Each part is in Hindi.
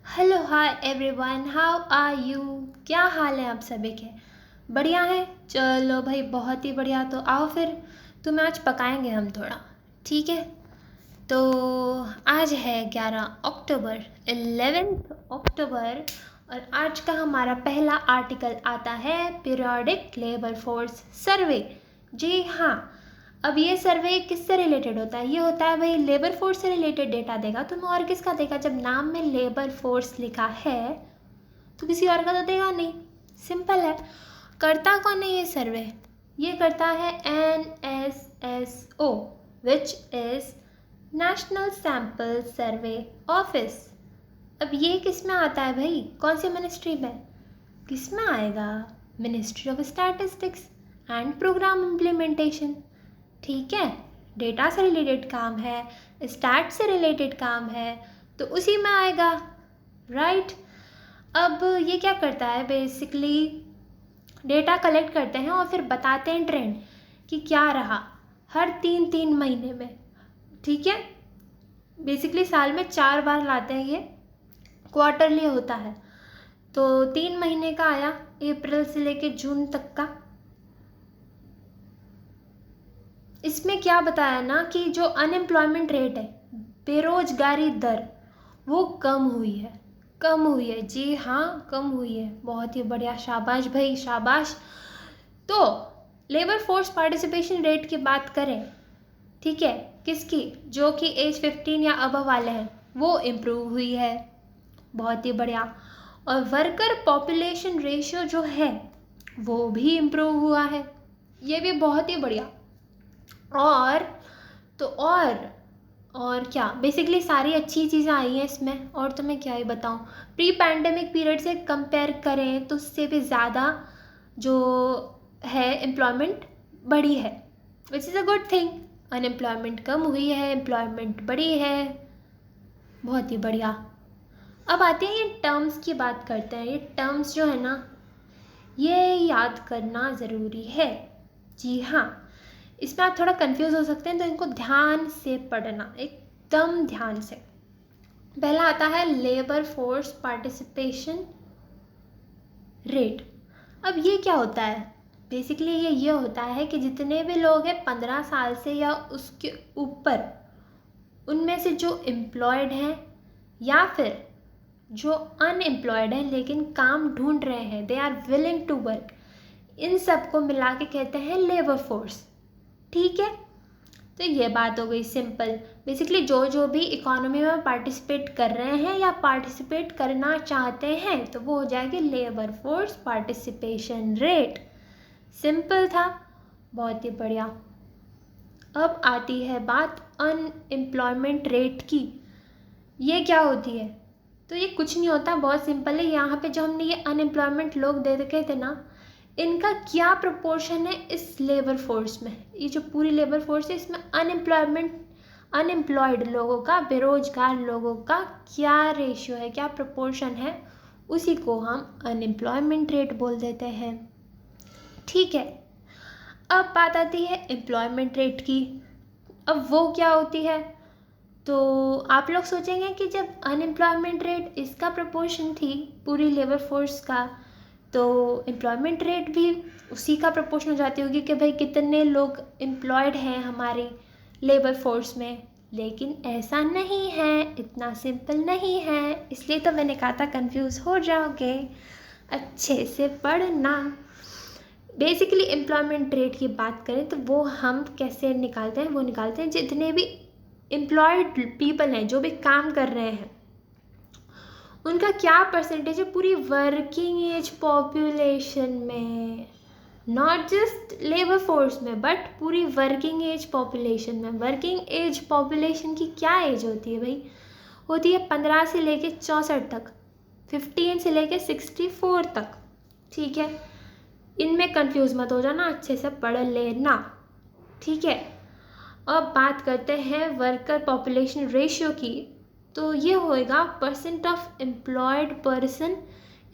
Hello hi everyone, how are you. क्या हाल है आप सभी के? बढ़िया है। चलो भाई, बहुत ही बढ़िया। तो आओ फिर तुम्हें आज पकाएंगे हम थोड़ा। ठीक है। तो आज है 11 अक्टूबर, 11 अक्टूबर। और आज का हमारा पहला आर्टिकल आता है पीरियोडिक लेबर फोर्स सर्वे। जी हाँ। अब ये सर्वे किससे रिलेटेड होता है? ये होता है भाई लेबर फोर्स से रिलेटेड डेटा देगा तुम्हें, और किसका देगा? जब नाम में लेबर फोर्स लिखा है तो किसी और का तो देगा नहीं। सिंपल है। करता कौन है ये सर्वे? ये करता है NSSO, which is national sample survey office. अब ये किस में आता है भाई? कौन सी मिनिस्ट्री में? किस में आएगा? Ministry of statistics and programme implementation. ठीक है। डेटा से रिलेटेड काम है, स्टैट से रिलेटेड काम है, तो उसी में आएगा। राइट। अब ये क्या करता है? बेसिकली डेटा कलेक्ट करते हैं और फिर बताते हैं ट्रेंड कि क्या रहा हर 3-3 महीने में। ठीक है। बेसिकली साल में 4 बार लाते हैं, ये क्वार्टरली होता है। तो 3 महीने का आया, अप्रैल से लेके जून तक का। इसमें क्या बताया ना कि जो अनएम्प्लॉयमेंट रेट है, बेरोजगारी दर, वो कम हुई है। कम हुई है, जी हाँ, कम हुई है। बहुत ही बढ़िया, शाबाश भाई शाबाश। तो लेबर फोर्स पार्टिसिपेशन रेट की बात करें, ठीक है, किसकी? जो कि एज 15 या अबव वाले हैं, वो इम्प्रूव हुई है। बहुत ही बढ़िया। और वर्कर पॉपुलेशन रेशियो जो है वो भी इम्प्रूव हुआ है। ये भी बहुत ही बढ़िया। और तो और क्या, बेसिकली सारी अच्छी चीज़ें आई हैं इसमें। और तो मैं क्या ही बताऊँ, प्री पैंडेमिक पीरियड से कंपेयर करें तो उससे भी ज़्यादा जो है एम्प्लॉयमेंट बढ़ी है, which is a good thing. Unemployment कम हुई है, एम्प्लॉयमेंट बढ़ी है। बहुत ही बढ़िया। अब आते हैं ये टर्म्स की बात करते हैं। ये टर्म्स जो है ना, ये याद करना ज़रूरी है। जी हाँ। इसमें आप थोड़ा कंफ्यूज हो सकते हैं, तो इनको ध्यान से पढ़ना, एकदम ध्यान से। पहला आता है लेबर फोर्स पार्टिसिपेशन रेट। अब ये क्या होता है? बेसिकली ये होता है कि जितने भी लोग हैं 15 साल से या उसके ऊपर, उनमें से जो एम्प्लॉयड हैं या फिर जो अनएम्प्लॉयड हैं लेकिन काम ढूंढ रहे हैं, they are willing to work, इन सबको मिला के कहते हैं लेबर फोर्स। ठीक है। तो ये बात हो गई सिंपल। बेसिकली जो जो भी इकोनॉमी में पार्टिसिपेट कर रहे हैं या पार्टिसिपेट करना चाहते हैं, तो वो हो जाएगी labour force participation rate. Simple था। बहुत ही बढ़िया। अब आती है बात अनएम्प्लॉयमेंट रेट की। ये क्या होती है? तो ये कुछ नहीं होता, बहुत सिंपल है। यहाँ पे जो हमने ये अनएम्प्लॉयमेंट लोग दे रखे थे ना, इनका क्या प्रोपोर्शन है इस लेबर फोर्स में? ये जो पूरी लेबर फोर्स है, इसमें अनएम्प्लॉयड लोगों का, बेरोजगार लोगों का क्या रेशियो है, क्या प्रोपोर्शन है, उसी को हम अनएम्प्लॉयमेंट रेट बोल देते हैं। ठीक है। अब बात आती है एम्प्लॉयमेंट रेट की। अब वो क्या होती है? तो आप लोग सोचेंगे कि जब अनएम्प्लॉयमेंट रेट इसका प्रोपोर्शन थी पूरी लेबर फोर्स का, तो एम्प्लॉयमेंट रेट भी उसी का प्रोपोर्शन हो जाती होगी कि भाई कितने लोग एम्प्लॉयड हैं हमारे लेबर फोर्स में। लेकिन ऐसा नहीं है, इतना सिंपल नहीं है। इसलिए तो मैंने कहा था कंफ्यूज हो जाओगे। अच्छे से पढ़ना। बेसिकली एम्प्लॉयमेंट रेट की बात करें तो वो हम कैसे निकालते हैं? वो निकालते हैं जितने भी एम्प्लॉयड पीपल हैं, जो भी काम कर रहे हैं, उनका क्या परसेंटेज है पूरी वर्किंग एज पॉपुलेशन में। नॉट जस्ट लेबर फोर्स में, बट पूरी वर्किंग एज पॉपुलेशन में। वर्किंग एज पॉपुलेशन की क्या एज होती है भाई? होती है 15 से लेके 64 तक, 15 से लेके 64 तक। ठीक है। इनमें कंफ्यूज मत हो जाना, अच्छे से पढ़ लेना। ठीक है। अब बात करते हैं वर्कर पॉपुलेशन रेशियो की। तो ये होएगा percent of employed person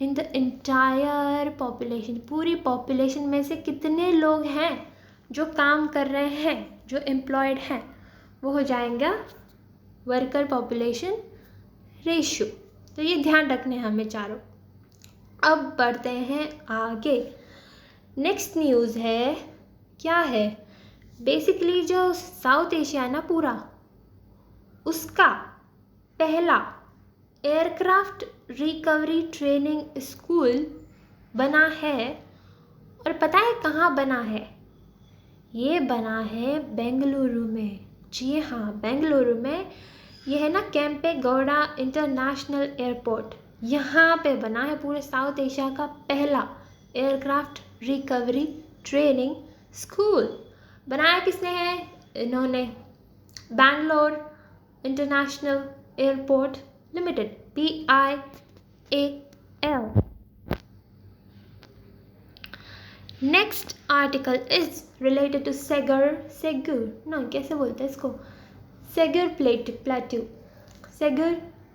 in the entire population. पूरी पॉपुलेशन में से कितने लोग हैं जो काम कर रहे हैं, जो एम्प्लॉयड हैं, वो हो जाएगा वर्कर पॉपुलेशन रेशियो। तो ये ध्यान रखने हैं हमें चारों। अब बढ़ते हैं आगे। नेक्स्ट न्यूज़ है, क्या है, बेसिकली जो साउथ एशिया है ना पूरा, उसका पहला एयरक्राफ्ट रिकवरी ट्रेनिंग स्कूल बना है। और पता है कहाँ बना है? ये बना है बेंगलुरु में। जी हाँ, बेंगलुरु में। ये है ना केम्पेगौड़ा इंटरनेशनल एयरपोर्ट, यहाँ पे बना है पूरे साउथ एशिया का पहला एयरक्राफ्ट रिकवरी ट्रेनिंग स्कूल। बनाया किसने है? इन्होंने Bangalore international airport limited, BIAL। Next article is related to segur कैसे बोलते हैं इसको, सेगुर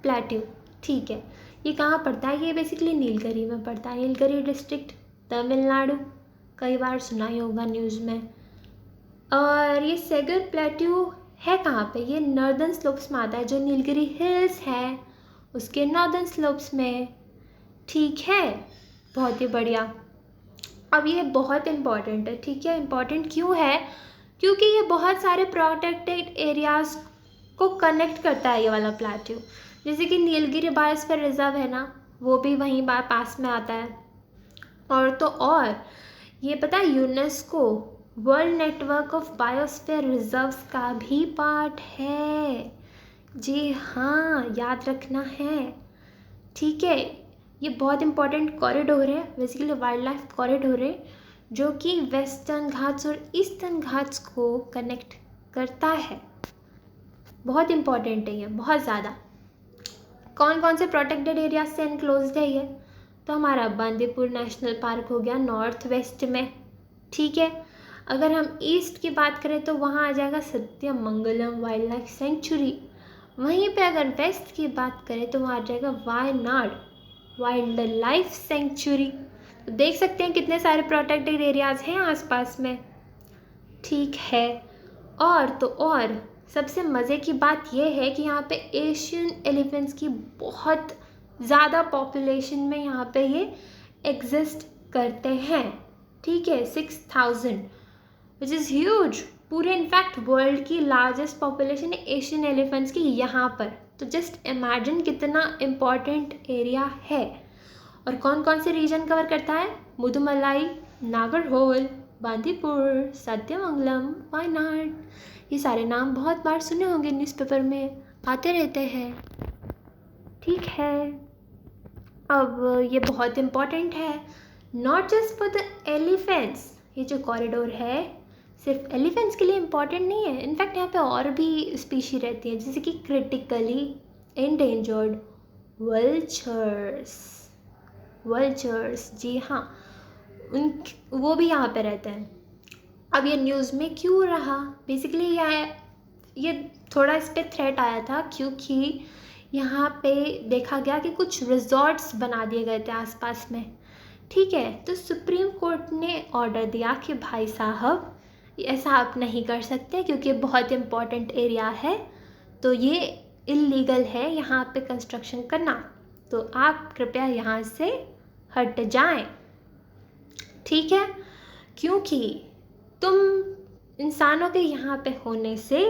प्लेट्यू। ठीक है, ये कहाँ पड़ता है? ये बेसिकली नीलगिरी में पड़ता है। नीलगिरी डिस्ट्रिक्ट, तमिलनाडु। कई बार सुना ही होगा न्यूज़ में। और ये सेगुर प्लेट्यू है कहाँ पे? ये नॉर्दर्न स्लोप्स में आता है, जो नीलगिरी हिल्स है उसके नॉर्दर्न स्लोप्स में। ठीक है, बहुत ही बढ़िया। अब ये बहुत इम्पॉर्टेंट है, ठीक है। इम्पॉर्टेंट क्यों है? क्योंकि ये बहुत सारे प्रोटेक्टेड एरियाज़ को कनेक्ट करता है ये वाला प्लेट्यू। जैसे कि नीलगिरी बायोस्फीयर रिजर्व है ना, वो भी वहीं पास में आता है। और ये पता है UNESCO world network of biosphere reserves का भी पार्ट है। जी हाँ, याद रखना है, ठीक है। ये बहुत इंपॉर्टेंट कॉरिडोर है, बेसिकली वाइल्ड लाइफ कॉरिडोर है, जो कि वेस्टर्न घाट्स और ईस्टर्न घाट्स को कनेक्ट करता है। बहुत इंपॉर्टेंट है ये, बहुत ज़्यादा। कौन कौन से प्रोटेक्टेड एरिया से एनक्लोज्ड है ये? तो हमारा बांदीपुर नेशनल पार्क हो गया नॉर्थ वेस्ट में, ठीक है। अगर हम ईस्ट की बात करें तो वहाँ आ जाएगा सत्यमंगलम वाइल्ड लाइफ सेंचुरी। वहीं पे अगर वेस्ट की बात करें तो वहाँ आ जाएगा वायनाड वाइल्ड लाइफ सेंचुरी। तो देख सकते हैं कितने सारे प्रोटेक्टेड एरियाज़ हैं आसपास में, ठीक है। और सबसे मज़े की बात यह है कि यहाँ पे एशियन एलिफेंट्स की बहुत ज़्यादा पॉपुलेशन में यहाँ पे ये एग्जिस्ट करते हैं, ठीक है। 6000 विच इज़ ह्यूज। पूरे इनफैक्ट वर्ल्ड की लार्जेस्ट पॉपुलेशन है एशियन एलिफेंट्स की यहाँ पर। तो जस्ट इमेजिन कितना इम्पॉर्टेंट एरिया है। और कौन कौन से रीजन कवर करता है? मुदुमलाई, नागरहोल, बांदीपुर, सत्यमंगलम, वायनाड। ये सारे नाम बहुत बार सुने होंगे, न्यूज़पेपर में आते रहते हैं, ठीक है। अब ये बहुत इम्पॉर्टेंट है, not just for the elephants. ये जो कॉरिडोर है सिर्फ एलिफेंट्स के लिए इम्पॉर्टेंट नहीं है, इनफैक्ट यहाँ पे और भी स्पीशी रहती हैं, जैसे कि क्रिटिकली एंडेंजर्ड वल्चर्स। जी हाँ, वो भी यहाँ पे रहते हैं। अब ये न्यूज़ में क्यों रहा? बेसिकली ये थोड़ा इस पर थ्रेट आया था क्योंकि यहाँ पे देखा गया कि कुछ रिजॉर्ट्स बना दिए गए थे आसपास में, ठीक है। तो सुप्रीम कोर्ट ने ऑर्डर दिया कि भाई साहब ऐसा आप नहीं कर सकते, क्योंकि बहुत इम्पॉर्टेंट एरिया है, तो ये इल्लीगल है यहाँ पे कंस्ट्रक्शन करना, तो आप कृपया यहाँ से हट जाएं, ठीक है। क्योंकि तुम इंसानों के यहाँ पे होने से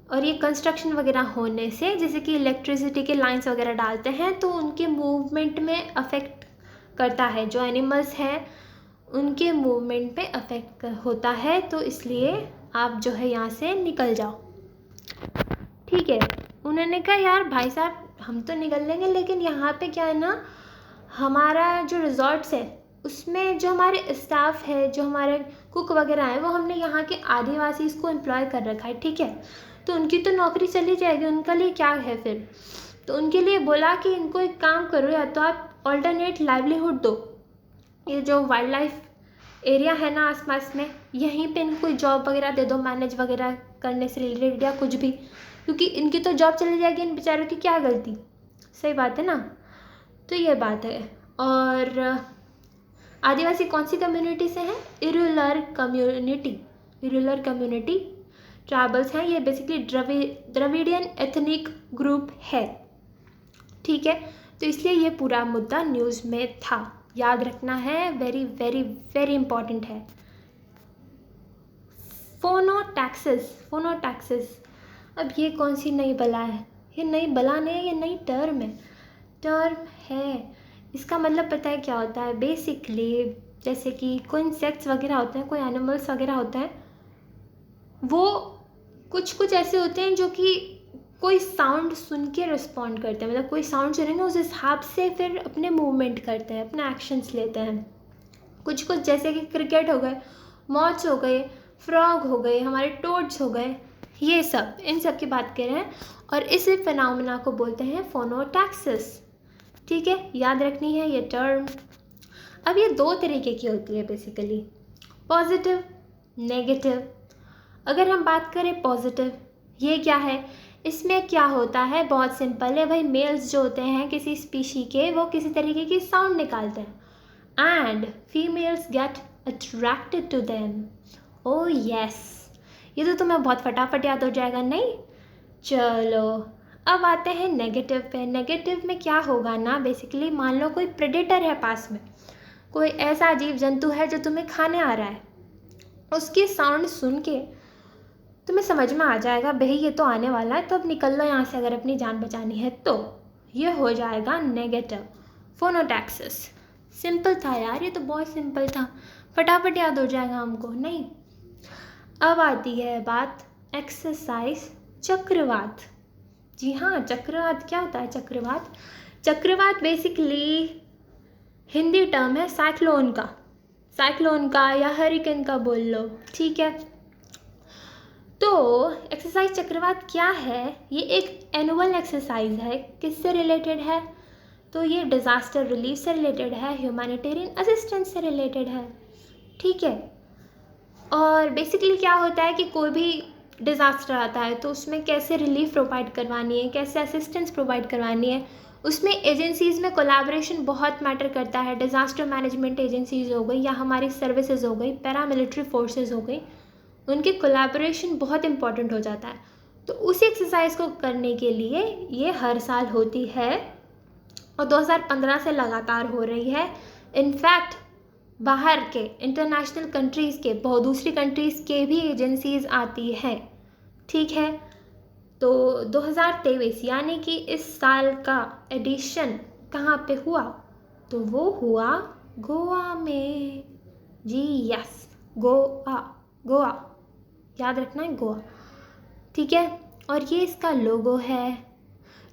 और ये कंस्ट्रक्शन वगैरह होने से, जैसे कि इलेक्ट्रिसिटी के लाइंस वगैरह डालते हैं, तो उनके मूवमेंट में अफेक्ट करता है। जो एनिमल्स हैं उनके मूवमेंट पे अफेक्ट होता है, तो इसलिए आप जो है यहाँ से निकल जाओ, ठीक है। उन्होंने कहा यार भाई साहब हम तो निकल लेंगे, लेकिन यहाँ पे क्या है ना, हमारा जो रिजॉर्ट्स है उसमें जो हमारे स्टाफ है, जो हमारे कुक वगैरह हैं, वो हमने यहाँ के आदिवासी को एम्प्लॉय कर रखा है, ठीक है। तो उनकी तो नौकरी चली जाएगी, उनका लिए क्या है फिर? तो उनके लिए बोला कि इनको एक काम करो, या तो आप ऑल्टरनेट लाइवलीहुड दो, ये जो वाइल्ड लाइफ एरिया है ना आसपास में, यहीं पे इनको कोई जॉब वगैरह दे दो, मैनेज वगैरह करने से रिलेटेड या कुछ भी, क्योंकि इनकी तो जॉब चली जाएगी, इन बेचारों की क्या गलती, सही बात है ना। तो ये बात है। और आदिवासी कौन सी कम्युनिटी से हैं? इरुलर कम्युनिटी ट्राइबल्स हैं। ये बेसिकली द्रविडियन एथनिक ग्रुप है, ठीक है, तो इसलिए ये पूरा मुद्दा न्यूज़ में था, याद रखना है, वेरी वेरी वेरी इंपॉर्टेंट है। फोनोटैक्सेस, अब ये कौन सी नई बला है? ये नई बला नहीं है, ये नई टर्म है। इसका मतलब पता है क्या होता है? बेसिकली जैसे कि कोई इंसेक्ट्स वगैरह होते हैं, कोई एनिमल्स वगैरह होते हैं, वो कुछ ऐसे होते हैं जो कि कोई साउंड सुन के रिस्पॉन्ड करते हैं, मतलब कोई साउंड सुनेंगे उस हिसाब से फिर अपने मूवमेंट करते हैं, अपने एक्शंस लेते हैं। कुछ जैसे कि क्रिकेट हो गए, मॉथ्स हो गए, फ्रॉग हो गए, हमारे टोड्स हो गए, ये सब, इन सब की बात कर रहे हैं और इस फिनोमेना को बोलते हैं फोनोटैक्सिस। ठीक है, याद रखनी है ये टर्म। अब ये दो तरीके की होती है बेसिकली, पॉजिटिव, नेगेटिव। अगर हम बात करें पॉजिटिव, ये क्या है? इसमें क्या होता है? बहुत सिंपल है भाई, मेल्स जो होते हैं किसी स्पीशी के, वो किसी तरीके की साउंड निकालते हैं and females get attracted to them. Oh yes, ये तो तुम्हें बहुत फटाफट याद हो जाएगा, नहीं? चलो अब आते हैं नेगेटिव पे। नेगेटिव में क्या होगा ना, बेसिकली मान लो कोई प्रेडेटर है पास में, कोई ऐसा अजीब जंतु है जो तुम्हें खाने आ रहा है, उसकी साउंड सुन के तुम्हें समझ में आ जाएगा भाई ये तो आने वाला है, तो अब निकल लो यहाँ से अगर अपनी जान बचानी है तो। ये हो जाएगा नेगेटिव, फोनोटैक्सिस। सिंपल था यार, ये तो बहुत सिंपल था, फटाफट याद हो जाएगा हमको, नहीं? अब आती है बात एक्सरसाइज चक्रवात। जी हाँ, चक्रवात क्या होता है? चक्रवात बेसिकली हिंदी टर्म है साइक्लोन का या हरिकेन का बोल लो, ठीक है? तो एक्सरसाइज चक्रवात क्या है? ये एक एनुअल एक्सरसाइज है। किससे रिलेटेड है? तो ये डिज़ास्टर रिलीफ से रिलेटेड है, ह्यूमैनिटेरियन असिस्टेंस से रिलेटेड है, ठीक है? और बेसिकली क्या होता है कि कोई भी डिज़ास्टर आता है तो उसमें कैसे रिलीफ प्रोवाइड करवानी है, कैसे असिस्टेंस प्रोवाइड करवानी है, उसमें एजेंसीज़ में कोलैबोरेशन बहुत मैटर करता है। डिज़ास्टर मैनेजमेंट एजेंसीज़ हो गई या हमारी सर्विसेज हो गई, पैरामिलिट्री फोर्सेस हो गई, उनके कोलैबोरेशन बहुत इंपॉर्टेंट हो जाता है। तो उसी एक्सरसाइज को करने के लिए ये हर साल होती है और 2015 से लगातार हो रही है। इनफैक्ट बाहर के इंटरनेशनल कंट्रीज़ के, बहुत दूसरी कंट्रीज़ के भी एजेंसीज़ आती हैं, ठीक है? तो 2023 यानी कि इस साल का एडिशन कहाँ पे हुआ? तो वो हुआ गोवा में। जी यस, गोवा, याद रखना है, गोवा, ठीक है? और ये इसका लोगो है।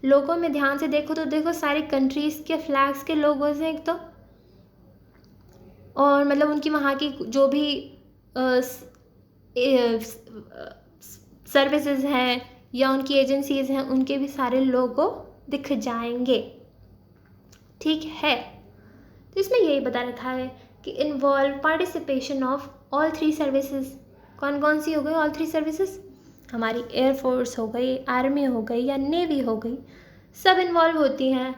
लोगो में ध्यान से देखो तो देखो सारी कंट्रीज़ के फ्लैग्स के लोगोज हैं एक तो, और मतलब उनकी वहाँ की जो भी सर्विसेज हैं या उनकी एजेंसीज़ हैं, उनके भी सारे लोगो दिख जाएंगे, ठीक है? तो इसमें यही बता रखा है कि involve participation of all 3 services. कौन कौन सी हो गई ऑल 3 सर्विसेज? हमारी एयरफोर्स हो गई, आर्मी हो गई या नेवी हो गई, सब इन्वॉल्व होती हैं।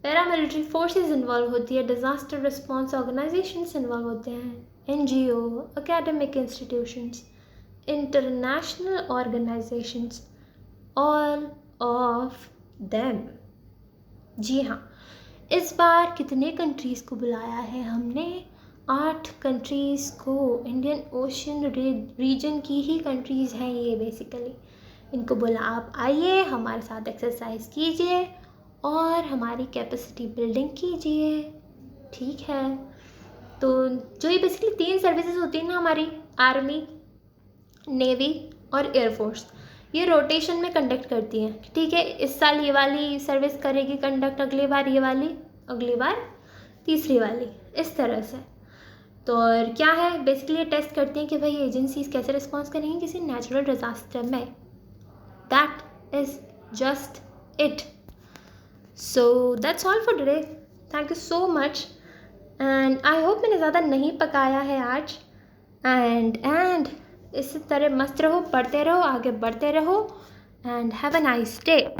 पैरामिलिट्री फोर्सेस इन्वॉल्व होती है, डिज़ास्टर रिस्पॉन्स ऑर्गेनाइजेशंस इन्वॉल्व होते हैं, NGO, academic institutions, international organisations, all of them. जी हाँ, इस बार कितने कंट्रीज़ को बुलाया है हमने? 8 कंट्रीज़ को। इंडियन ओशन रीजन की ही कंट्रीज़ हैं ये बेसिकली। इनको बोला आप आइए हमारे साथ एक्सरसाइज कीजिए और हमारी कैपेसिटी बिल्डिंग कीजिए, ठीक है? तो जो ये बेसिकली 3 सर्विसेज होती हैं ना हमारी, आर्मी, नेवी और एयरफोर्स, ये रोटेशन में कंडक्ट करती हैं, ठीक है? इस साल ये वाली सर्विस करेगी कंडक्ट, अगली बार ये वाली, अगली बार तीसरी वाली, इस तरह से। तो और क्या है, बेसिकली टेस्ट करते हैं कि भाई एजेंसीज कैसे रिस्पॉन्स करेंगी किसी नेचुरल डिज़ास्टर में। That is just it. So that's all for today. Thank you so much and I hope मैंने ज़्यादा नहीं पकाया है आज। एंड इसी तरह मस्त रहो, पढ़ते रहो, आगे बढ़ते रहो and have a nice day.